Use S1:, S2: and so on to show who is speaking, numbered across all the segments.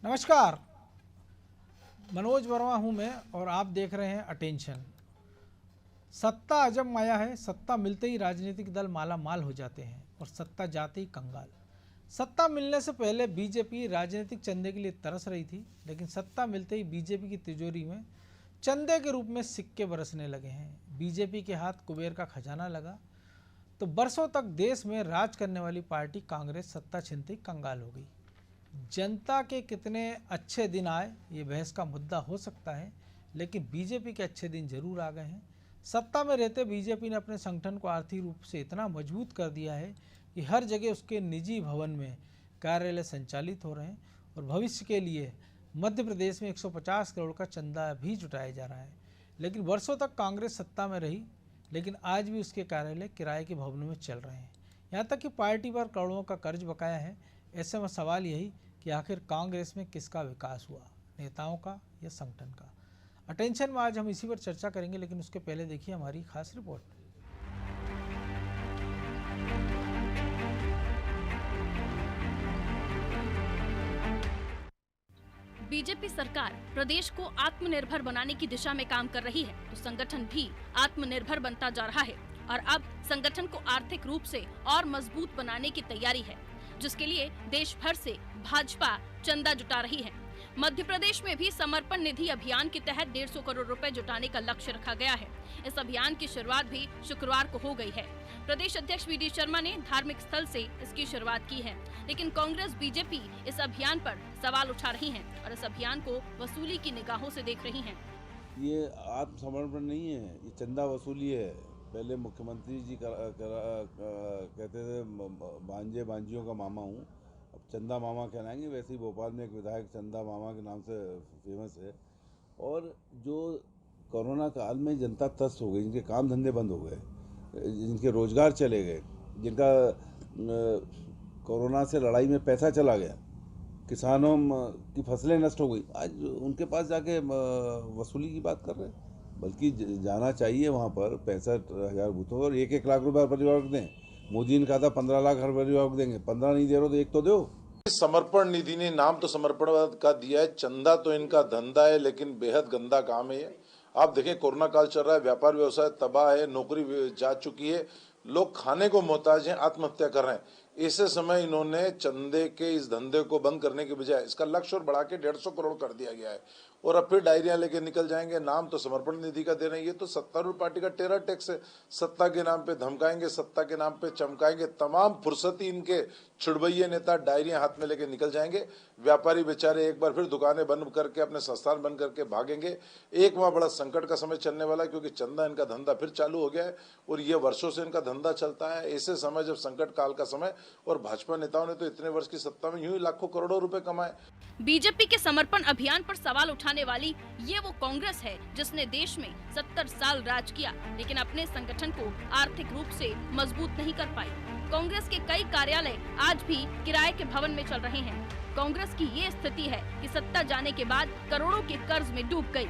S1: नमस्कार, मनोज वर्मा हूं मैं और आप देख रहे हैं अटेंशन। सत्ता अजब माया है, सत्ता मिलते ही राजनीतिक दल माला माल हो जाते हैं और सत्ता जाते ही कंगाल। सत्ता मिलने से पहले बीजेपी राजनीतिक चंदे के लिए तरस रही थी, लेकिन सत्ता मिलते ही बीजेपी की तिजोरी में चंदे के रूप में सिक्के बरसने लगे हैं। बीजेपी के हाथ कुबेर का खजाना लगा तो बरसों तक देश में राज करने वाली पार्टी कांग्रेस सत्ता छिनते ही कंगाल हो गई। जनता के कितने अच्छे दिन आए ये बहस का मुद्दा हो सकता है, लेकिन बीजेपी के अच्छे दिन जरूर आ गए हैं। सत्ता में रहते बीजेपी ने अपने संगठन को आर्थिक रूप से इतना मजबूत कर दिया है कि हर जगह उसके निजी भवन में कार्यालय संचालित हो रहे हैं और भविष्य के लिए मध्य प्रदेश में 150 करोड़ का चंदा भी जुटाया जा रहा है। लेकिन वर्षों तक कांग्रेस सत्ता में रही, लेकिन आज भी उसके कार्यालय किराए के भवनों में चल रहे हैं। यहाँ तक कि पार्टी पर करोड़ों का कर्ज बकाया है। ऐसे में सवाल यही कि आखिर कांग्रेस में किसका विकास हुआ, नेताओं का या संगठन का। अटेंशन में आज हम इसी पर चर्चा करेंगे, लेकिन उसके पहले देखिए हमारी खास रिपोर्ट।
S2: बीजेपी सरकार प्रदेश को आत्मनिर्भर बनाने की दिशा में काम कर रही है, तो संगठन भी आत्मनिर्भर बनता जा रहा है और अब संगठन को आर्थिक रूप से और मजबूत बनाने की तैयारी है, जिसके लिए देश भर से भाजपा चंदा जुटा रही है। मध्य प्रदेश में भी समर्पण निधि अभियान के तहत 150 करोड़ रुपए जुटाने का लक्ष्य रखा गया है। इस अभियान की शुरुआत भी शुक्रवार को हो गई है। प्रदेश अध्यक्ष वी डी शर्मा ने धार्मिक स्थल से इसकी शुरुआत की है, लेकिन कांग्रेस बीजेपी इस अभियान पर सवाल उठा रही हैं और इस अभियान को वसूली की निगाहों से देख रही हैं।
S3: ये आत्मसमर्पण नहीं है, ये चंदा वसूली है। पहले मुख्यमंत्री जी कहते थे भांजे भांजियों का मामा हूँ, अब चंदा मामा कहलाएंगे। वैसे ही भोपाल में एक विधायक चंदा मामा के नाम से फेमस है। और जो कोरोना काल में जनता त्रस्त हो गई, जिनके काम धंधे बंद हो गए, जिनके रोजगार चले गए, जिनका कोरोना से लड़ाई में पैसा चला गया, किसानों की फसलें नष्ट हो गई, आज उनके पास जाके वसूली की बात कर रहे हैं। बल्कि जाना चाहिए वहाँ पर 65,000 बूथों और 1-1 लाख रुपए परिवार को दें। मोदी ने कहा था 15 लाख हर परिवार को देंगे, 15 नहीं दे रहे तो 1 तो दो।
S4: समर्पण निधि ने नाम तो समर्पण का दिया है, चंदा तो इनका धंधा है, लेकिन बेहद गंदा काम है ये। आप देखें कोरोना काल चल रहा है, व्यापार व्यवसाय तबाह है, नौकरी जा चुकी है, लोग खाने को मोहताज हैं, आत्महत्या कर रहे हैं। ऐसे समय इन्होंने चंदे के इस धंधे को बंद करने के बजाय इसका लक्ष्य और बढ़ा के 150 करोड़ कर दिया गया है और अब फिर डायरिया लेके निकल जाएंगे। नाम तो समर्पण निधि का दे रहे हैं, ये तो सत्तारूढ़ पार्टी का टेरर टैक्स है। सत्ता के नाम पे धमकाएंगे, सत्ता के नाम पे चमकाएंगे। तमाम फुर्सती इनके छुड़बैये नेता डायरिया हाथ में लेके निकल जाएंगे। व्यापारी बेचारे एक बार फिर दुकानें बंद करके, अपने संस्थान बंद करके भागेंगे। एक वहाँ बड़ा संकट का समय चलने वाला है, क्योंकि चंदा इनका धंधा फिर चालू हो गया है और ये वर्षों से इनका धंधा चलता है। ऐसे समय जब संकट काल का समय, और भाजपा नेताओं ने तो इतने वर्ष की सत्ता में यूं ही लाखों करोड़ों रुपए कमाए।
S2: बीजेपी के समर्पण अभियान पर सवाल उठाने वाली ये वो कांग्रेस है जिसने देश में 70 साल राज किया, लेकिन अपने संगठन को आर्थिक रूप से मजबूत नहीं कर पाई। कांग्रेस के कई कार्यालय आज भी किराए के भवन में चल रहे हैं। कांग्रेस की ये स्थिति है कि सत्ता जाने के बाद करोड़ों के कर्ज में डूब गई।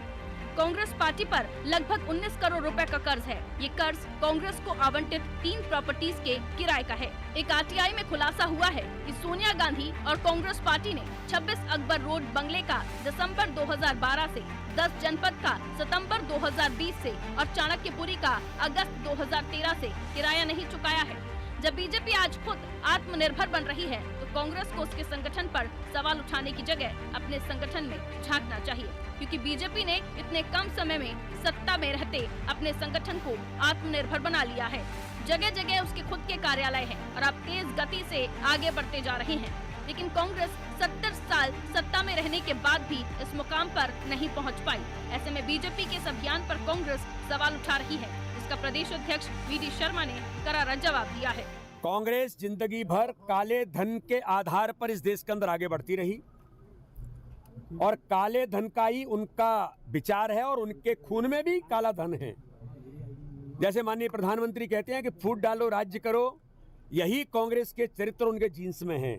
S2: कांग्रेस पार्टी पर लगभग 19 करोड़ रुपए का कर्ज है। ये कर्ज कांग्रेस को आवंटित 3 प्रॉपर्टीज के किराए का है। एक आरटीआई में खुलासा हुआ है कि सोनिया गांधी और कांग्रेस पार्टी ने 26 अकबर रोड बंगले का दिसंबर 2012 से, 10 जनपद का सितंबर 2020 से और चाणक्यपुरी का अगस्त 2013 से किराया नहीं चुकाया है। जब बीजेपी आज खुद आत्मनिर्भर बन रही है, तो कांग्रेस को उसके संगठन पर सवाल उठाने की जगह अपने संगठन में झांकना चाहिए, क्योंकि बीजेपी ने इतने कम समय में सत्ता में रहते अपने संगठन को आत्मनिर्भर बना लिया है। जगह जगह उसके खुद के कार्यालय हैं और अब तेज गति से आगे बढ़ते जा रहे हैं। लेकिन कांग्रेस 70 साल सत्ता में रहने के बाद भी इस मुकाम पर नहीं पहुंच पाई। ऐसे में बीजेपी के इस अभियान पर कांग्रेस सवाल उठा रही है, जिसका प्रदेश अध्यक्ष वी डी शर्मा ने करारा जवाब दिया है।
S5: कांग्रेस जिंदगी भर काले धन के आधार पर इस देश के अंदर आगे बढ़ती रही और काले धन का ही उनका विचार है और उनके खून में भी काला धन है। जैसे माननीय प्रधानमंत्री कहते हैं कि फूट डालो राज्य करो, यही कांग्रेस के चरित्र उनके जीन्स में है।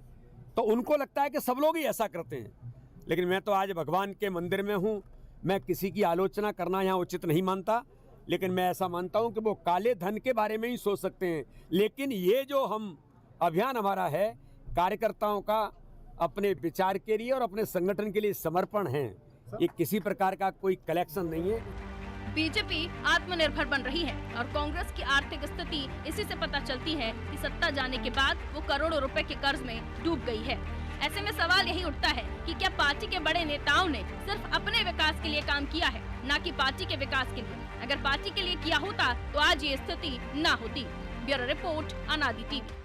S5: तो उनको लगता है कि सब लोग ही ऐसा करते हैं, लेकिन मैं तो आज भगवान के मंदिर में हूँ, मैं किसी की आलोचना करना यहाँ उचित नहीं मानता, लेकिन मैं ऐसा मानता हूँ कि वो काले धन के बारे में ही सोच सकते हैं। लेकिन ये जो हम अभियान हमारा है कार्यकर्ताओं का, अपने विचार के लिए और अपने संगठन के लिए समर्पण हैं। ये किसी प्रकार का कोई कलेक्शन नहीं है।
S2: बीजेपी आत्मनिर्भर बन रही है और कांग्रेस की आर्थिक स्थिति इसी से पता चलती है कि सत्ता जाने के बाद वो करोड़ों रुपए के कर्ज में डूब गई है। ऐसे में सवाल यही उठता है कि क्या पार्टी के बड़े नेताओं ने सिर्फ अपने विकास के लिए काम किया है, न कि पार्टी के विकास के लिए। अगर पार्टी के लिए किया होता तो आज ये स्थिति न होती। ब्यूरो रिपोर्ट, अनादि टीवी।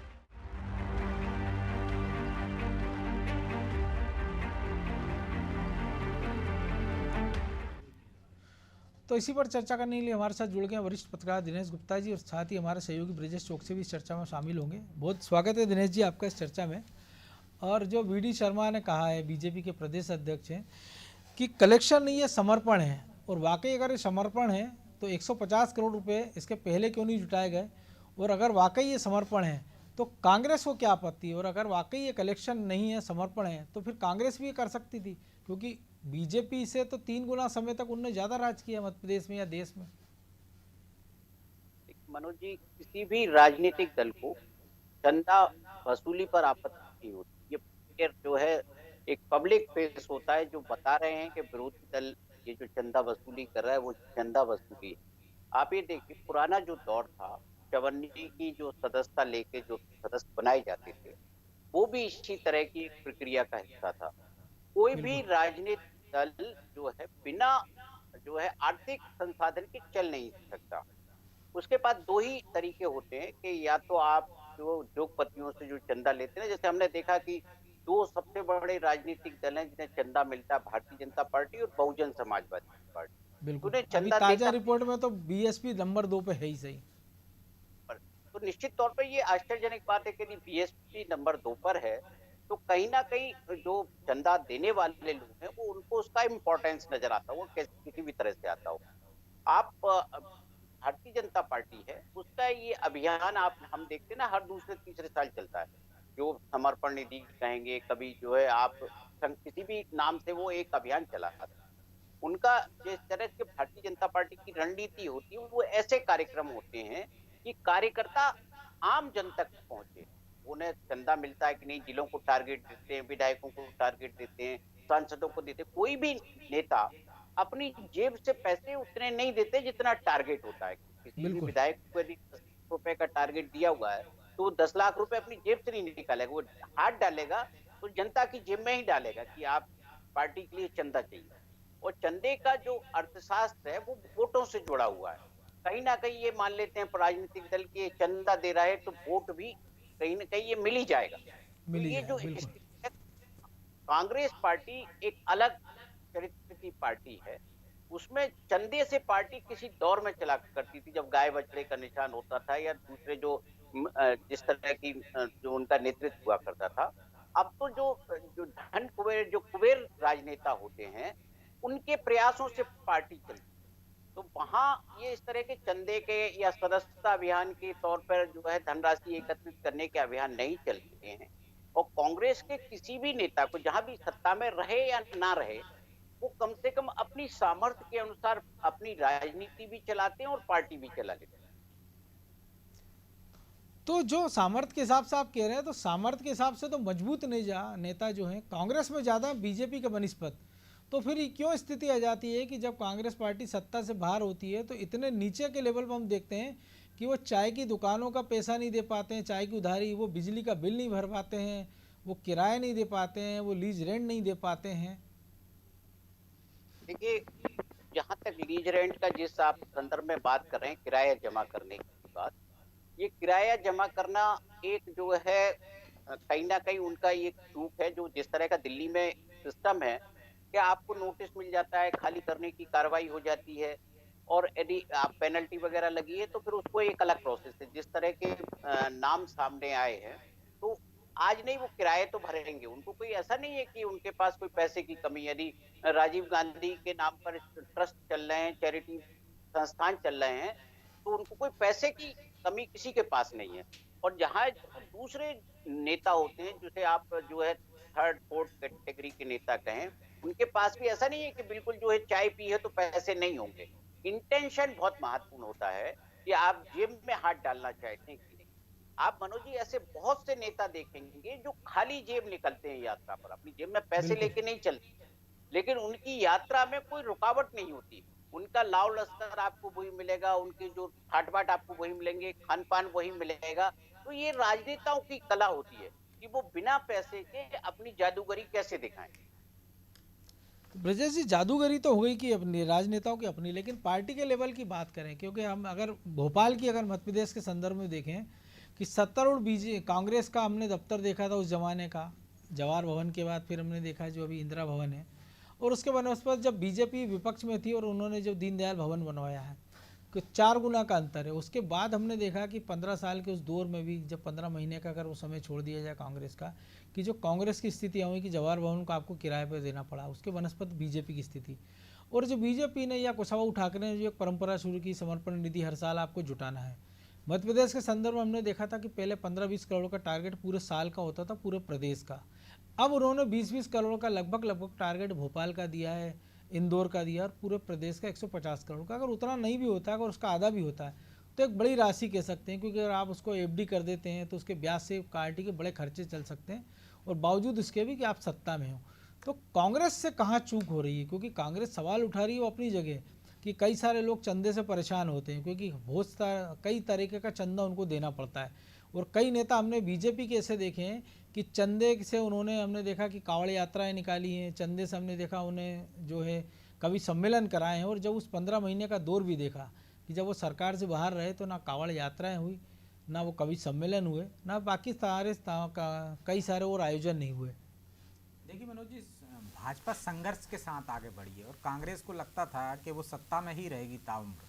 S1: तो इसी पर चर्चा करने के लिए हमारे साथ जुड़ गए वरिष्ठ पत्रकार दिनेश गुप्ता जी और साथ ही हमारे सहयोगी ब्रजेश चौकसी भी इस चर्चा में शामिल होंगे। बहुत स्वागत है दिनेश जी आपका इस चर्चा में। और जो वी.डी. शर्मा ने कहा है, बीजेपी के प्रदेश अध्यक्ष हैं, कि कलेक्शन नहीं है समर्पण है, और वाकई अगर ये समर्पण है तो 150 करोड़ रुपये इसके पहले क्यों नहीं जुटाए गए, और अगर वाकई ये समर्पण है तो कांग्रेस को क्या आपत्ति है, और अगर वाकई ये कलेक्शन नहीं है समर्पण है तो फिर कांग्रेस भी ये कर सकती थी, क्योंकि बीजेपी से तो 3 गुना समय तक उनने ज्यादा राज किया मध्य प्रदेश में या देश में।
S6: मनोज जी, किसी भी राजनीतिक दल को चंदा वसूली पर आपत्ति नहीं होती। ये जो है एक पब्लिक फेस होता है जो बता रहे हैं कि विरोधी दल ये जो चंदा वसूली कर रहा है वो चंदा वसूली है। आप ये देखिए, पुराना जो दौर था, चवन्नी की जो सदस्यता लेके जो सदस्य बनाए जाते थे वो भी इसी तरह की प्रक्रिया का हिस्सा था। कोई भी राजनीतिक दल जो है बिना जो है आर्थिक संसाधन के चल नहीं सकता। उसके पास 2 ही तरीके होते हैं कि या तो आप जो उद्योगपतियों से जो चंदा लेते हैं, जैसे हमने देखा कि 2 सबसे बड़े राजनीतिक दल हैं जिन्हें चंदा मिलता है, भारतीय जनता पार्टी और बहुजन समाजवादी पार्टी।
S1: बिल्कुल,
S6: उन्हें
S1: अभी
S6: चंदा
S1: ताजा रिपोर्ट में तो बीएसपी नंबर 2 पे है ही सही।
S6: तो निश्चित तौर पर ये आश्चर्यजनक बात है कि यदि बीएसपी नंबर 2 पर है तो कहीं ना कहीं जो चंदा देने वाले लोग हैं वो उनको उसका इम्पोर्टेंस नजर आता हो, किसी भी तरह से आता हो। आप भारतीय जनता पार्टी है उसका ये अभियान आप हम देखते हैं ना, हर दूसरे तीसरे साल चलता है। जो समर्पण निधि कहेंगे, कभी जो है आप किसी भी नाम से वो एक अभियान चलाता है। उनका जिस तरह से भारतीय जनता पार्टी की रणनीति होती है वो ऐसे कार्यक्रम होते हैं कि कार्यकर्ता आम जन तक पहुंचे। उन्हें चंदा मिलता है कि नहीं, जिलों को टारगेट देते हैं, विधायकों को टारगेट देते हैं, सांसदों को देते हैं। कोई भी नेता अपनी जेब से पैसे उतने नहीं देते जितना टारगेट होता है। किसी भी विधायक को यदि 10 रुपए का टारगेट दिया हुआ है तो 10 लाख रुपए अपनी जेब से नहीं निकालेगा, वो हाथ डालेगा तो जनता की जेब में ही डालेगा कि आप पार्टी के लिए चंदा चाहिए। और चंदे का जो अर्थशास्त्र है वो वोटों से जुड़ा हुआ है। कहीं ना कहीं ये मान लेते हैं राजनीतिक दल के चंदा दे रहा है तो वोट भी कहीं ना कहीं ये मिल ही जाएगा। ये जो कांग्रेस पार्टी एक अलग चरित्र की पार्टी है, उसमें चंदे से पार्टी किसी दौर में चला करती थी जब गाय बछड़े का निशान होता था या दूसरे जो जिस तरह की जो उनका नेतृत्व हुआ करता था। अब तो जो धन कुबेर जो कुबेर राजनेता होते हैं उनके प्रयासों से पार्टी चलती, तो वहां ये इस तरह के चंदे के या सदस्यता अभियान के तौर पर जो है धनराशि एकत्रित करने के अभियान नहीं चलते हैं। और कांग्रेस के किसी भी नेता को जहां भी सत्ता में रहे या ना रहे वो कम से कम अपनी सामर्थ्य के अनुसार अपनी राजनीति भी चलाते हैं और पार्टी भी चला लेते हैं।
S1: तो जो सामर्थ्य के हिसाब से आप कह रहे हैं, तो सामर्थ्य के हिसाब से तो मजबूत नेता जो हैं कांग्रेस में ज़्यादा बीजेपी के बनिस्पत, तो फिर क्यों स्थिति आ जाती है कि जब कांग्रेस पार्टी सत्ता से बाहर होती है तो इतने नीचे के लेवल पर हम देखते हैं कि वो चाय की दुकानों का पैसा नहीं दे पाते हैं, चाय की उधारी, वो बिजली का बिल नहीं भर पाते हैं, वो किराया नहीं दे पाते हैं, वो लीज रेंट नहीं दे पाते हैं।
S6: देखिए, जहाँ तक लीज रेंट का जिस आप संदर्भ में बात कर रहे हैं, किराया जमा करने की बात, ये किराया जमा करना एक जो है कहीं ना कहीं उनका एक चूक है। जो जिस तरह का दिल्ली में सिस्टम है कि आपको नोटिस मिल जाता है, खाली करने की कार्रवाई हो जाती है और यदि आप पेनल्टी वगैरह लगी है तो फिर उसको एक अलग प्रोसेस है। जिस तरह के नाम सामने आए हैं तो आज नहीं वो किराए तो भरेंगे, उनको कोई ऐसा नहीं है कि उनके पास कोई पैसे की कमी। यदि राजीव गांधी के नाम पर ट्रस्ट चल रहे हैं, चैरिटी संस्थान चल रहे हैं, तो उनको कोई पैसे की कमी किसी के पास नहीं है। और जहाँ दूसरे नेता होते हैं जिसे आप जो है थर्ड फोर्थ कैटेगरी के नेता कहें, उनके पास भी ऐसा नहीं है कि बिल्कुल जो है चाय पी है तो पैसे नहीं होंगे। इंटेंशन बहुत महत्वपूर्ण होता है कि आप जेब में हाथ डालना चाहते हैं कि आप मनोज जी ऐसे बहुत से नेता देखेंगे जो खाली जेब निकलते हैं यात्रा पर, अपनी जेब में पैसे
S1: बिल्कुल।
S6: लेके नहीं चलते, लेकिन उनकी यात्रा में कोई रुकावट नहीं होती। उनका लाव लश्कर आपको वही मिलेगा, उनके जो ठाट बाट आपको वही मिलेंगे, खान पान वही मिलेगा। तो ये राजनेताओं की कला होती है कि वो बिना पैसे के अपनी जादूगरी कैसे दिखाएं।
S1: तो ब्रजेश जी, जादूगरी तो हो गई कि अपनी राजनेताओं की अपनी, लेकिन पार्टी के लेवल की बात करें, क्योंकि हम अगर भोपाल की अगर मध्य प्रदेश के संदर्भ में देखें कि सत्तारूढ़ कांग्रेस का हमने दफ्तर देखा था उस जमाने का, जवाहर भवन के बाद फिर हमने देखा जो अभी इंदिरा भवन है, और उसके बनस्पत जब बीजेपी विपक्ष में थी और उन्होंने जो दीनदयाल भवन बनवाया है, कि 4 गुना का अंतर है। उसके बाद हमने देखा कि 15 साल के उस दौर में भी, जब 15 महीने का अगर वो समय छोड़ दिया जाए कांग्रेस का, कि जो कांग्रेस की स्थिति हुई कि जवाहर भवन को आपको किराए पर देना पड़ा, उसके बनस्पत बीजेपी की स्थिति, और जो बीजेपी ने या कुशवाहा ठाकरे ने जो एक परंपरा शुरू की, समर्पण निधि हर साल आपको जुटाना है। मध्य प्रदेश के संदर्भ में हमने देखा था कि पहले 15-20 करोड़ का टारगेट पूरे साल का होता था पूरे प्रदेश का, अब उन्होंने 20-20 करोड़ का लगभग टारगेट भोपाल का दिया है, इंदौर का दिया, और पूरे प्रदेश का 150 करोड़ का। अगर उतना नहीं भी होता है, अगर उसका आधा भी होता है, तो एक बड़ी राशि कह सकते हैं, क्योंकि अगर आप उसको एफडी कर देते हैं तो उसके ब्याज से पार्टी के बड़े खर्चे चल सकते हैं, और बावजूद इसके भी कि आप सत्ता में हो। तो कांग्रेस से कहाँ चूक हो रही है, क्योंकि कांग्रेस सवाल उठा रही है वो अपनी जगह कि कई सारे लोग चंदे से परेशान होते हैं, क्योंकि कई तरीके का चंदा उनको देना पड़ता है, और कई नेता हमने बीजेपी के ऐसे देखे हैं कि चंदे से उन्होंने, हमने देखा कि कांवड़ यात्राएं निकाली हैं, चंदे से हमने देखा उन्हें जो है कवि सम्मेलन कराए हैं, और जब उस 15 महीने का दौर भी देखा कि जब वो सरकार से बाहर रहे तो ना कांवड़ यात्राएं हुई, ना वो कवि सम्मेलन हुए, ना बाकी कई सारे और आयोजन नहीं हुए।
S7: देखिए मनोज जी, भाजपा संघर्ष के साथ आगे बढ़ी है और कांग्रेस को लगता था कि वो सत्ता में ही रहेगी ताउम्र,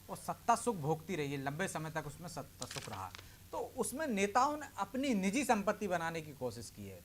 S7: और सत्ता सुख भोगती रही है, लंबे समय तक उसमें सत्ता सुख रहा, तो उसमें नेताओं ने अपनी निजी संपत्ति बनाने की कोशिश की है।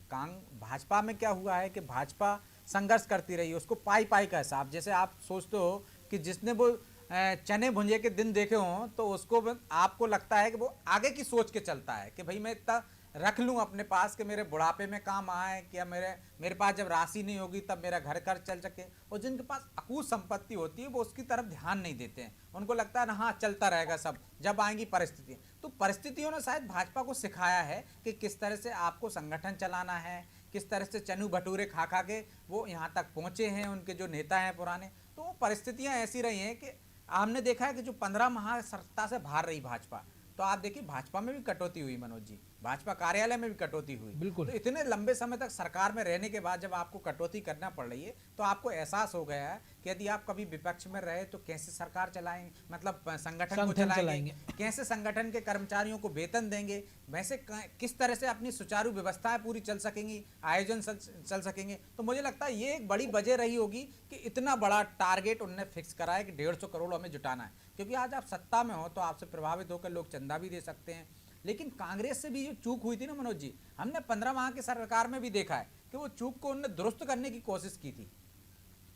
S7: भाजपा में क्या हुआ है कि भाजपा संघर्ष करती रही है, उसको पाई पाई का हिसाब, जैसे आप सोचते हो कि जिसने वो चने भुंजे के दिन देखे हों तो उसको आपको लगता है कि वो आगे की सोच के चलता है कि भाई मैं इतना रख लूँ अपने पास कि मेरे बुढ़ापे में काम आए, क्या मेरे पास जब राशि नहीं होगी तब मेरा घर खर्च चल सके। और जिनके पास अकूत संपत्ति होती है वो उसकी तरफ ध्यान नहीं देते हैं, उनको लगता है ना हाँ चलता रहेगा सब, जब आएंगी परिस्थितियाँ। तो परिस्थितियों ने शायद भाजपा को सिखाया है कि किस तरह से आपको संगठन चलाना है, किस तरह से चनू भटूरे खा खा के वो यहाँ तक पहुँचे हैं उनके जो नेता हैं पुराने। तो वो परिस्थितियाँ ऐसी रही हैं कि हमने देखा है कि जो 15 माह सत्ता से बाहर रही भाजपा, तो आप देखिए भाजपा में भी कटौती हुई मनोज जी, भाजपा कार्यालय में भी कटौती हुई।
S1: बिल्कुल।
S7: तो इतने लंबे समय तक सरकार में रहने के बाद जब आपको कटौती करना पड़ रही है तो आपको एहसास हो गया है कि यदि आप कभी विपक्ष में रहे तो कैसे सरकार चलाएंगे, मतलब संगठन को चलाएंगे, कैसे संगठन के कर्मचारियों को वेतन देंगे, वैसे किस तरह से अपनी सुचारू व्यवस्थाएं पूरी चल सकेंगी, आयोजन चल सकेंगे। तो मुझे लगता है ये एक बड़ी वजह रही होगी कि इतना बड़ा टारगेट उन्होंने फिक्स करा है कि 150 करोड़ हमें जुटाना है, क्योंकि आज आप सत्ता में हो तो आपसे प्रभावित होकर लोग चंदा भी दे सकते हैं। लेकिन कांग्रेस से भी जो चूक हुई थी ना मनोज जी, हमने 15 माह की सरकार में भी देखा है कि वो चूक को उन्होंने दुरुस्त करने की कोशिश की थी।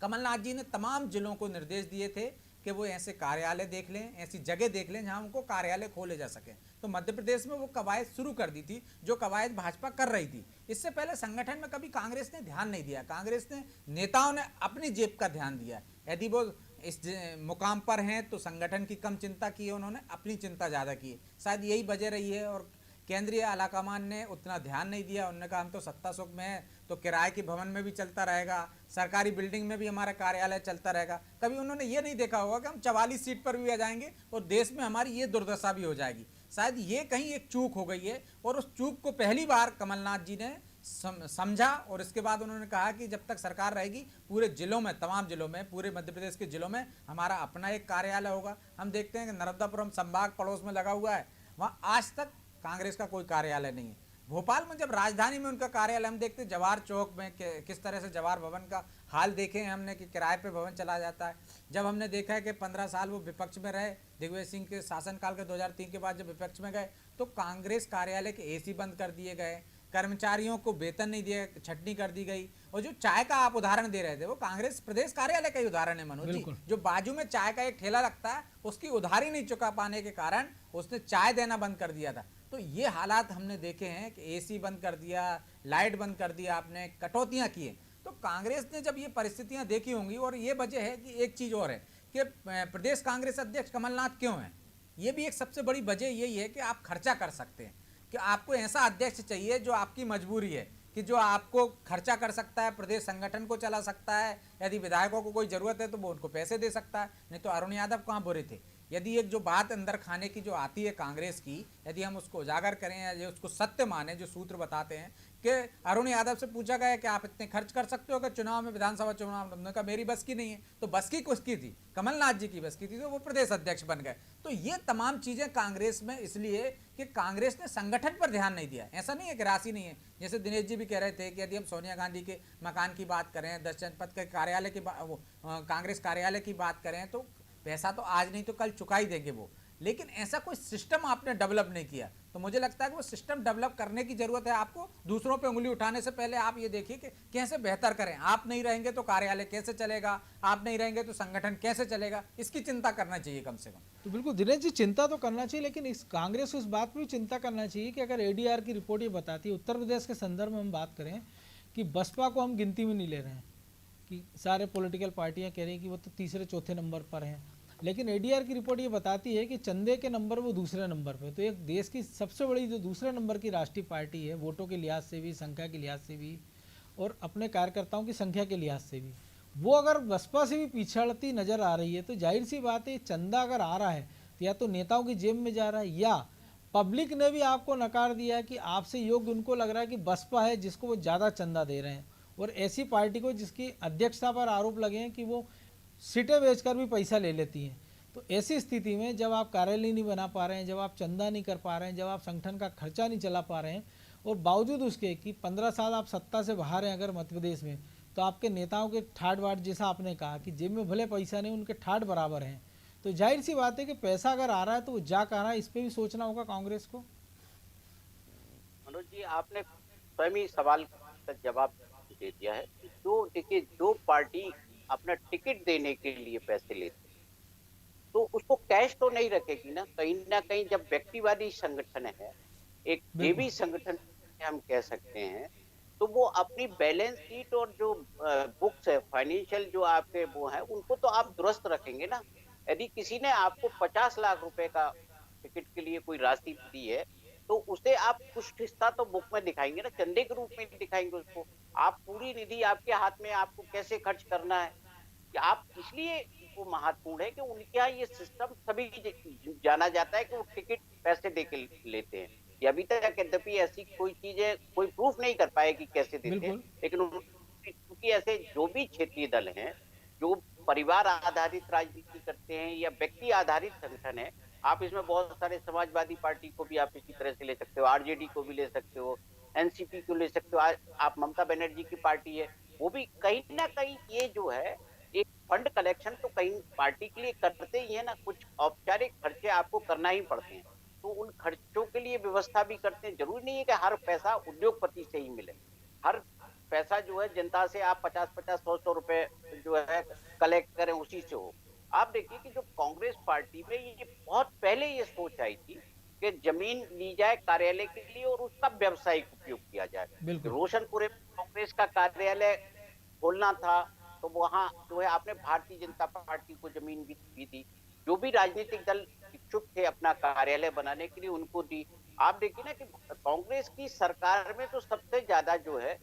S7: कमलनाथ जी ने तमाम जिलों को निर्देश दिए थे कि वो ऐसे कार्यालय देख लें, ऐसी जगह देख लें जहां उनको कार्यालय खोले जा सके। तो मध्य प्रदेश में वो कवायद शुरू कर दी थी जो कवायद भाजपा कर रही थी। इससे पहले संगठन में कभी कांग्रेस ने ध्यान नहीं दिया, कांग्रेस ने नेताओं ने अपनी जेब का ध्यान दिया। यदि वो इस मुकाम पर हैं तो संगठन की कम चिंता की है, उन्होंने अपनी चिंता ज़्यादा की है, शायद यही वजह रही है। और केंद्रीय आलाकमान ने उतना ध्यान नहीं दिया, उन्होंने कहा हम तो सत्ता सुख में है तो किराए के भवन में भी चलता रहेगा, सरकारी बिल्डिंग में भी हमारा कार्यालय चलता रहेगा। कभी उन्होंने ये नहीं देखा होगा कि हम 44 सीट पर भी आ जाएंगे और देश में हमारी ये दुर्दशा भी हो जाएगी। शायद ये कहीं एक चूक हो गई है और उस चूक को पहली बार कमलनाथ जी ने समझा और इसके बाद उन्होंने कहा कि जब तक सरकार रहेगी पूरे जिलों में, तमाम जिलों में, पूरे मध्य प्रदेश के जिलों में हमारा अपना एक कार्यालय होगा। हम देखते हैं कि नर्मदापुरम संभाग पड़ोस में लगा हुआ है, वहाँ आज तक कांग्रेस का कोई कार्यालय नहीं है। भोपाल में जब राजधानी में उनका कार्यालय, हम देखते हैं जवाहर चौक में किस तरह से जवाहर भवन का हाल देखे हैं हमने कि किराए पे भवन चला जाता है। जब हमने देखा है कि 15 साल वो विपक्ष में रहे, दिग्विजय सिंह के शासनकाल के 2003 के बाद जब विपक्ष में गए तो कांग्रेस कार्यालय के एसी बंद कर दिए गए, कर्मचारियों को वेतन नहीं दिया, छटनी कर दी गई। और जो चाय का आप उदाहरण दे रहे थे वो कांग्रेस प्रदेश कार्यालय का ही उदाहरण है मनोज जी। जो बाजू में चाय का एक ठेला लगता है उसकी उधारी नहीं चुका पाने के कारण उसने चाय देना बंद कर दिया था। तो ये हालात हमने देखे हैं कि एसी बंद कर दिया, लाइट बंद कर दिया, आपने कटौतियां की है। तो कांग्रेस ने जब ये परिस्थितियां देखी होंगी, और ये वजह है कि एक चीज और है कि प्रदेश कांग्रेस अध्यक्ष कमलनाथ क्यों हैं, ये भी एक सबसे बड़ी वजह यही है कि आप खर्चा कर सकते हैं। कि आपको ऐसा अध्यक्ष चाहिए जो आपकी मजबूरी है, कि जो आपको खर्चा कर सकता है, प्रदेश संगठन को चला सकता है, यदि विधायकों को कोई जरूरत है तो वो उनको पैसे दे सकता है। नहीं तो अरुण यादव कहाँ बुरे थे। यदि एक जो बात अंदर खाने की जो आती है कांग्रेस की, यदि हम उसको उजागर करें या जो उसको सत्य माने, जो सूत्र बताते हैं कि अरुण यादव से पूछा गया कि आप इतने खर्च कर सकते हो कि चुनाव में, विधानसभा चुनाव में, उन्होंने कहा मेरी बस की नहीं है। तो बस की किसकी थी? कमलनाथ जी की बस की थी, तो वो प्रदेश अध्यक्ष बन गए। तो ये तमाम चीजें कांग्रेस में इसलिए कि कांग्रेस ने संगठन पर ध्यान नहीं दिया। ऐसा नहीं है कि राशि नहीं है। जैसे दिनेश जी भी कह रहे थे कि यदि हम सोनिया गांधी के मकान की बात करें, 10 जनपद के कार्यालय की कांग्रेस कार्यालय की बात करें, तो पैसा तो आज नहीं तो कल चुका ही देंगे वो। लेकिन ऐसा कोई सिस्टम आपने डेवलप नहीं किया। तो मुझे लगता है कि वो सिस्टम डेवलप करने की जरूरत है आपको। दूसरों पे उंगली उठाने से पहले आप ये देखिए कि कैसे बेहतर करें। आप नहीं रहेंगे तो कार्यालय कैसे चलेगा, आप नहीं रहेंगे तो संगठन कैसे चलेगा, इसकी चिंता करना चाहिए कम से कम।
S1: तो बिल्कुल दिनेश जी, चिंता तो करना चाहिए, लेकिन इस कांग्रेस को इस बात पर भी चिंता करना चाहिए कि अगर एडीआर की रिपोर्ट ये बताती है, उत्तर प्रदेश के संदर्भ में हम बात करें कि बसपा को हम गिनती में नहीं ले रहे हैं, कि सारे पॉलिटिकल पार्टियां कह रही हैं कि वो तो तीसरे चौथे नंबर पर हैं, लेकिन एडीआर की रिपोर्ट ये बताती है कि चंदे के नंबर वो दूसरे नंबर पे। तो एक देश की सबसे बड़ी जो दूसरे नंबर की राष्ट्रीय पार्टी है, वोटों के लिहाज से भी, संख्या के लिहाज से भी और अपने कार्यकर्ताओं की संख्या के लिहाज से भी, वो अगर बसपा से भी पिछड़ती नजर आ रही है, तो जाहिर सी बात है चंदा अगर आ रहा है तो या तो नेताओं की जेब में जा रहा है, या पब्लिक ने भी आपको नकार दिया है कि आपसे योग्य उनको लग रहा है कि बसपा है जिसको वो ज़्यादा चंदा दे रहे हैं। और ऐसी पार्टी को जिसकी अध्यक्षता पर आरोप लगे हैं कि वो सीटें बेचकर भी पैसा ले लेती हैं। तो ऐसी स्थिति में जब आप कार्यालय नहीं बना पा रहे हैं, जब आप चंदा नहीं कर पा रहे हैं, जब आप संगठन का खर्चा नहीं चला पा रहे हैं, और बावजूद उसके कि 15 साल आप सत्ता से बाहर हैं अगर मध्य प्रदेश में, तो आपके नेताओं के ठाट बाट, जैसा आपने कहा कि जेब में भले पैसा नहीं, उनके ठाट बराबर हैं। तो जाहिर सी बात है कि पैसा अगर आ रहा है तो वो जा कहाँ रहा है, इस पर भी सोचना होगा कांग्रेस को।
S6: मनोज जी, आपने स्वयं ही सवाल का जवाब दे दिया है। जो देखिए, जो पार्टी अपना टिकट देने के लिए पैसे लेती तो उसको कैश तो नहीं रखेगी ना कहीं जब व्यक्तिवादी संगठन है, एक देवी संगठन हम कह सकते हैं, तो वो अपनी बैलेंस शीट और जो बुक्स है, फाइनेंशियल जो आपके वो है, उनको तो आप दुरुस्त रखेंगे ना। यदि किसी ने आपको 50 लाख रुपए का टिकट के लिए कोई राशि दी है, तो उसे आप कुछ हिस्सा तो बुक में दिखाएंगे ना, चंदे के रूप में दिखाएंगे उसको। आप पूरी निधि आपके हाथ में, आपको कैसे खर्च करना है कि आप, इसलिए वो महत्वपूर्ण है कि उनके यहाँ ये सिस्टम सभी जाना जाता है कि वो टिकट पैसे दे के लेते हैं। ये अभी तक यद्यपि ऐसी कोई चीजें कोई प्रूफ नहीं कर पाए कि कैसे देते हैं, लेकिन क्योंकि ऐसे जो भी क्षेत्रीय दल हैं, जो परिवार आधारित राजनीति करते हैं या व्यक्ति आधारित संगठन है, आप इसमें बहुत सारे समाजवादी पार्टी को भी आप इसी तरह से ले सकते हो, आरजेडी को भी ले सकते हो, एनसीपी को ले सकते हो, आप ममता बनर्जी की पार्टी है, वो भी कहीं ना कहीं ये जो है एक फंड कलेक्शन तो कहीं पार्टी के लिए करते ही है ना, कुछ औपचारिक खर्चे आपको करना ही पड़ते हैं, तो उन खर्चों के लिए व्यवस्था भी करते हैं। जरूरी नहीं है कि हर पैसा उद्योगपति से ही मिले, हर पैसा जो है जनता से आप 50-50, 100-100 रुपए जो है कलेक्ट करें उसी से हो। आप देखिए कि जो कांग्रेस पार्टी में ये बहुत पहले ये सोच आई थी कि जमीन ली जाए कार्यालय के लिए और उसका व्यावसायिक उपयोग किया जाए। रोशनपुर में कांग्रेस का कार्यालय खोलना था, तो वहां जो है आपने भारतीय जनता पार्टी को जमीन भी दी थी, जो भी राजनीतिक दल इच्छुक थे अपना कार्यालय बनाने के लिए उनको दी। आप देखिए ना कि कांग्रेस की सरकार में तो सबसे ज्यादा जो है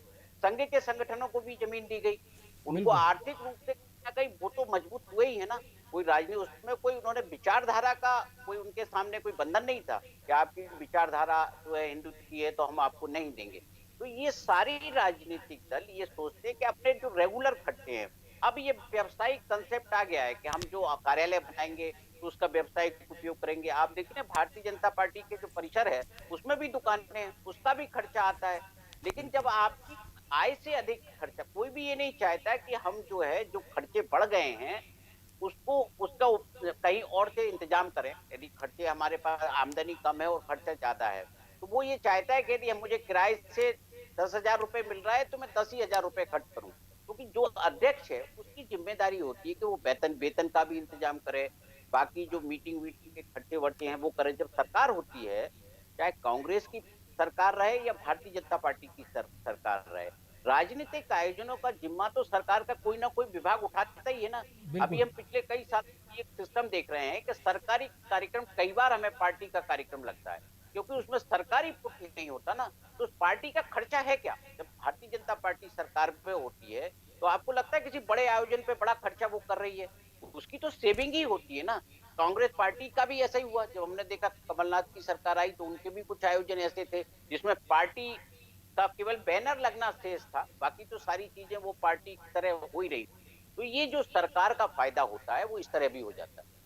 S6: संघ के संगठनों को भी जमीन दी गई, उनको आर्थिक रूप से कहीं वो तो मजबूत हुए ही है ना। कोई राजनीति उसमें कोई उन्होंने विचारधारा का कोई उनके सामने कोई बंधन नहीं था कि आपकी विचारधारा जो है हिंदू की है तो हम आपको नहीं देंगे। तो ये सारी राजनीतिक दल ये सोचते हैं कि अपने जो रेगुलर खर्चे हैं, अब ये व्यावसायिक कंसेप्ट आ गया है कि हम जो कार्यालय बनाएंगे तो उसका व्यावसायिक उपयोग करेंगे। आप देखिए भारतीय जनता पार्टी के जो परिसर है उसमें भी दुकानें हैं, उसका भी खर्चा आता है। लेकिन जब आपकी आय से अधिक खर्चा, कोई भी ये नहीं चाहता कि हम जो है जो खर्चे बढ़ गए हैं उसको उसका कहीं और से इंतजाम करें। यदि खर्चे हमारे पास आमदनी कम है और खर्चा ज्यादा है तो वो ये चाहता है कि यदि मुझे किराए से 10,000 रुपए मिल रहा है तो मैं 10,000 रुपए खर्च करूं, क्योंकि जो अध्यक्ष है उसकी जिम्मेदारी होती है कि वो वेतन का भी इंतजाम करे, बाकी जो मीटिंग के खर्चे वर्चे हैं वो करे। जब सरकार होती है, चाहे कांग्रेस की सरकार रहे या भारतीय जनता पार्टी की सरकार रहे, राजनीतिक आयोजनों का जिम्मा तो सरकार का कोई ना कोई विभाग उठाता ही है ना। अभी हम पिछले कई साल एक सिस्टम देख रहे हैं कि सरकारी कार्यक्रम कई बार हमें पार्टी का कार्यक्रम लगता है कि क्योंकि उसमें सरकारी पुट नहीं होता ना, तो उस पार्टी का खर्चा है क्या? जब भारतीय जनता पार्टी सरकार पे होती है तो आपको लगता है किसी बड़े आयोजन पे बड़ा खर्चा वो कर रही है? उसकी तो सेविंग ही होती है ना। कांग्रेस पार्टी का भी ऐसा ही हुआ, जब हमने देखा कमलनाथ की सरकार आई तो उनके भी कुछ आयोजन ऐसे थे जिसमें पार्टी का केवल बैनर लगना शेष था, बाकी तो सारी चीजें वो पार्टी की तरह हो ही रही थी। तो ये जो सरकार का फायदा होता है वो इस तरह भी हो जाता है।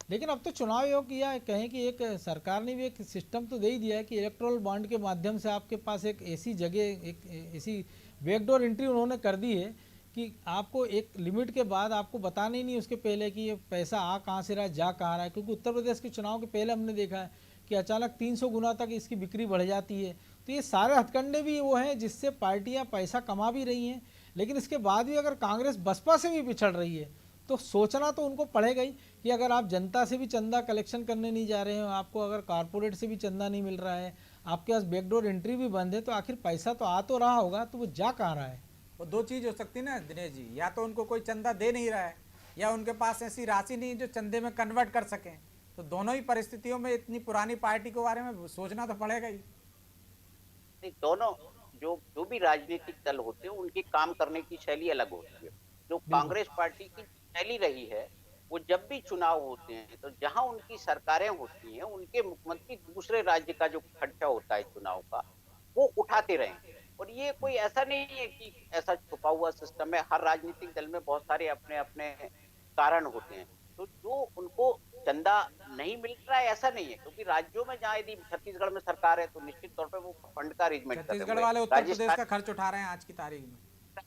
S1: लेकिन अब तो चुनाव आयोग या कहें कि एक सरकार ने भी एक सिस्टम तो दे ही दिया है कि इलेक्टोरल बॉन्ड के माध्यम से आपके पास एक ऐसी जगह, एक ऐसी बैकडोर एंट्री उन्होंने कर दी है कि आपको एक लिमिट के बाद आपको बताना ही नहीं उसके पहले कि ये पैसा आ कहाँ से रहा है, जा कहाँ रहा है। क्योंकि उत्तर प्रदेश के चुनाव के पहले हमने देखा है कि अचानक 300 गुना तक इसकी बिक्री बढ़ जाती है। तो ये सारे हथकंडे भी वो हैं जिससे पार्टियां पैसा कमा भी रही हैं। लेकिन इसके बाद भी अगर कांग्रेस बसपा से भी पिछड़ रही है तो सोचना तो उनको पड़ेगा ही कि अगर आप जनता से भी चंदा कलेक्शन करने नहीं जा रहे हो, आपको अगर कारपोरेट से भी चंदा नहीं मिल रहा है, आपके पास बैकडोर एंट्री भी बंद है, तो आखिर पैसा तो आ तो रहा होगा, तो वो जा कहाँ रहा है?
S7: वो दो चीज हो सकती है ना दिनेश जी, या तो उनको कोई चंदा दे नहीं रहा है या उनके पास ऐसी राशि नहीं है जो चंदे में कन्वर्ट कर सकें। तो दोनों ही परिस्थितियों में इतनी पुरानी पार्टी के बारे में सोचना तो पड़ेगा ही।
S6: नहीं, दोनों जो जो भी राजनीतिक दल होते हैं उनकी काम करने की शैली अलग होती है। जो कांग्रेस पार्टी की शैली रही है वो जब भी चुनाव होते हैं तो जहां उनकी सरकारें होती हैं उनके मुख्यमंत्री दूसरे राज्य का जो खर्चा होता है चुनाव का वो उठाते रहे। और ये कोई ऐसा नहीं है कि ऐसा छुपा हुआ सिस्टम है, हर राजनीतिक दल में बहुत सारे अपने अपने कारण होते हैं। तो जो उनको चंदा नहीं मिल रहा है ऐसा नहीं है, क्योंकि राज्यों में जहाँ यदि छत्तीसगढ़ में सरकार है तो निश्चित तौर पे वो फंड का अरेंजमेंट कर रहे
S7: छत्तीसगढ़ वाले उत्तर प्रदेश का खर्च उठा रहे हैं आज की तारीख में।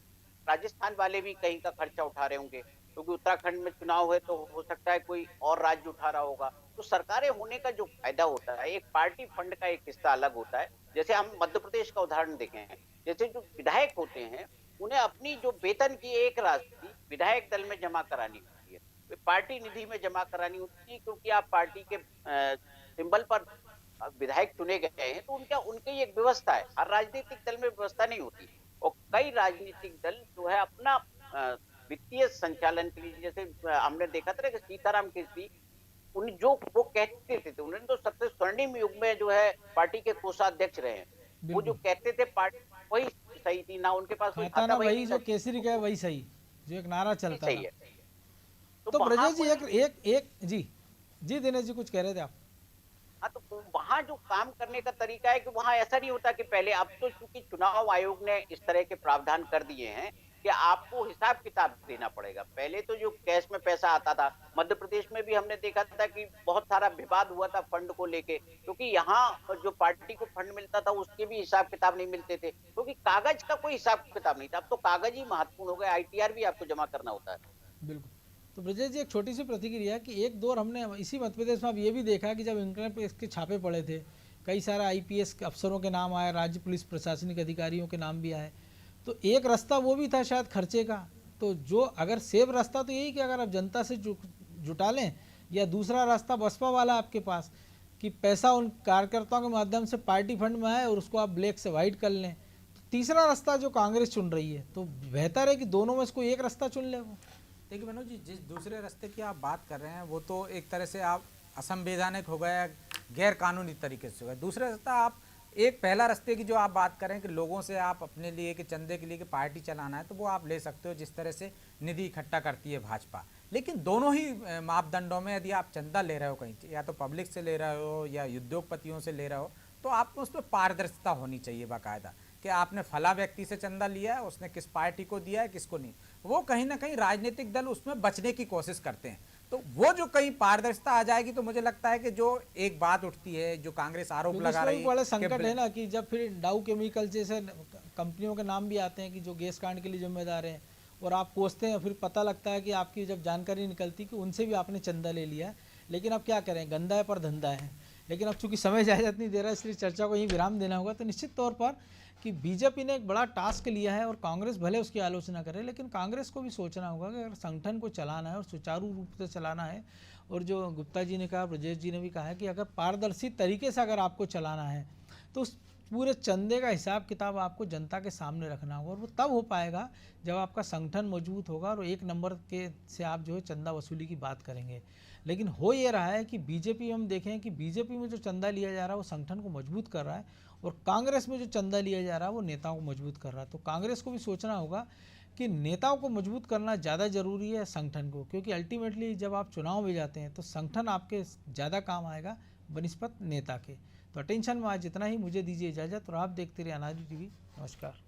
S6: राजस्थान वाले भी कहीं का खर्चा उठा रहे होंगे, क्योंकि उत्तराखंड में चुनाव है तो हो सकता है कोई और राज्य उठा रहा होगा। तो सरकारें होने का जो फायदा होता है, एक पार्टी फंड का एक हिस्सा अलग होता है। जैसे हम मध्य प्रदेश का उदाहरण देखें, जैसे जो विधायक होते हैं उन्हें अपनी जो वेतन की एक राशि विधायक दल में जमा करानी होती है, पार्टी निधि में जमा करानी होती है, क्योंकि आप पार्टी के सिंबल पर विधायक चुने गए हैं तो उनकी एक व्यवस्था है। हर राजनीतिक दल में व्यवस्था नहीं होती और कई राजनीतिक दल जो है अपना वित्तीय संचालन के लिए, जैसे हमने देखा था कि सीताराम कीर्ति उन जो वो कहते थे उन्होंने तो सबसे स्वर्णिम युग में जो है पार्टी के कोषाध्यक्ष रहे हैं। वो जो कहते थे पार्टी वही सही थी, ना उनके पास कोई
S1: खाता वही जो केसरी का वही सही, जो एक नारा चलता
S6: सही है।
S1: तो ब्रजेश जी एक जी दिनेश जी कुछ कह रहे थे आप?
S6: हाँ, तो वहाँ जो काम करने का तरीका है कि वहाँ ऐसा नहीं होता कि पहले, अब तो चूंकि चुनाव आयोग ने इस तरह के प्रावधान कर दिए हैं कि आपको हिसाब किताब देना पड़ेगा। पहले तो जो कैश में पैसा आता था, मध्य प्रदेश में भी हमने देखा था कि बहुत सारा विवाद हुआ था फंड को लेके, क्योंकि यहाँ जो पार्टी को फंड मिलता था उसके भी हिसाब किताब नहीं मिलते थे, क्योंकि कागज का कोई हिसाब किताब नहीं था। अब तो कागज ही महत्वपूर्ण हो गया, ITR भी आपको जमा करना होता है।
S1: बिल्कुल। तो ब्रजेश जी एक छोटी सी प्रतिक्रिया कि एक दौर हमने इसी मध्य प्रदेश में अब ये भी देखा कि जब इंटरनेट पे इसके छापे पड़े थे, कई सारे IPS अफसरों के नाम आए, राज्य पुलिस प्रशासनिक अधिकारियों के नाम भी आए, तो एक रास्ता वो भी था शायद खर्चे का। तो जो अगर सेफ रास्ता तो यही कि अगर आप जनता से जुटा लें, या दूसरा रास्ता बसपा वाला आपके पास कि पैसा उन कार्यकर्ताओं के माध्यम से पार्टी फंड में आए और उसको आप ब्लैक से वाइट कर लें। तो तीसरा रास्ता जो कांग्रेस चुन रही है, तो बेहतर है कि दोनों में से कोई एक रास्ता चुन ले। वो
S7: देखिए मनोज जी, जिस दूसरे रास्ते की आप बात कर रहे हैं वो तो एक तरह से आप असंवैधानिक हो गया, गैर कानूनी तरीके से हो गया। दूसरा रास्ता आप एक पहला रास्ते की जो आप बात करें कि लोगों से आप अपने लिए कि चंदे के लिए कि पार्टी चलाना है, तो वो आप ले सकते हो जिस तरह से निधि इकट्ठा करती है भाजपा। लेकिन दोनों ही मापदंडों में यदि आप चंदा ले रहे हो कहीं, या तो पब्लिक से ले रहे हो या उद्योगपतियों से ले रहे हो, तो आपको उसमें पारदर्शिता होनी चाहिए बाकायदा कि आपने फला व्यक्ति से चंदा लिया है, उसने किस पार्टी को दिया है, किसको नहीं। वो कहीं ना कहीं राजनीतिक दल उसमें बचने की कोशिश करते हैं। तो वो जो कहीं पारदर्शिता आ जाएगी तो मुझे लगता है कि जो एक बात उठती है, जो कांग्रेस आरोप लगा रही है,
S1: बड़ा संकट है ना कि जब फिर डाउ केमिकल जैसे कंपनियों के नाम भी आते हैं कि जो गैस कांड के लिए जिम्मेदार हैं, और आप कोसते हैं, फिर पता लगता है कि आपकी जब जानकारी निकलती कि उनसे भी आपने चंदा ले लिया। लेकिन अब क्या करें, गंदा है पर धंधा है। लेकिन अब चूंकि समय इजाजत नहीं दे रहा है, इसलिए चर्चा को यहीं विराम देना होगा। तो निश्चित तौर पर कि बीजेपी ने एक बड़ा टास्क लिया है और कांग्रेस भले उसकी आलोचना करे, लेकिन कांग्रेस को भी सोचना होगा कि अगर संगठन को चलाना है और सुचारू रूप से चलाना है, और जो गुप्ता जी ने कहा, ब्रजेश जी ने भी कहा है कि अगर पारदर्शी तरीके से अगर आपको चलाना है तो उस पूरे चंदे का हिसाब किताब आपको जनता के सामने रखना होगा, और वो तब हो पाएगा जब आपका संगठन मजबूत होगा और एक नंबर के से आप जो है चंदा वसूली की बात करेंगे। लेकिन हो ये रहा है कि बीजेपी हम देखें कि बीजेपी में जो चंदा लिया जा रहा है वो संगठन को मजबूत कर रहा है, और कांग्रेस में जो चंदा लिया जा रहा है वो नेताओं को मजबूत कर रहा है। तो कांग्रेस को भी सोचना होगा कि नेताओं को मजबूत करना ज़्यादा ज़रूरी है संगठन को, क्योंकि अल्टीमेटली जब आप चुनाव में जाते हैं तो संगठन आपके ज़्यादा काम आएगा बनिस्पत नेता के। तो अटेंशन में आज इतना ही, मुझे दीजिए इजाज़त और आप देखते रहिए अनाज टीवी। नमस्कार।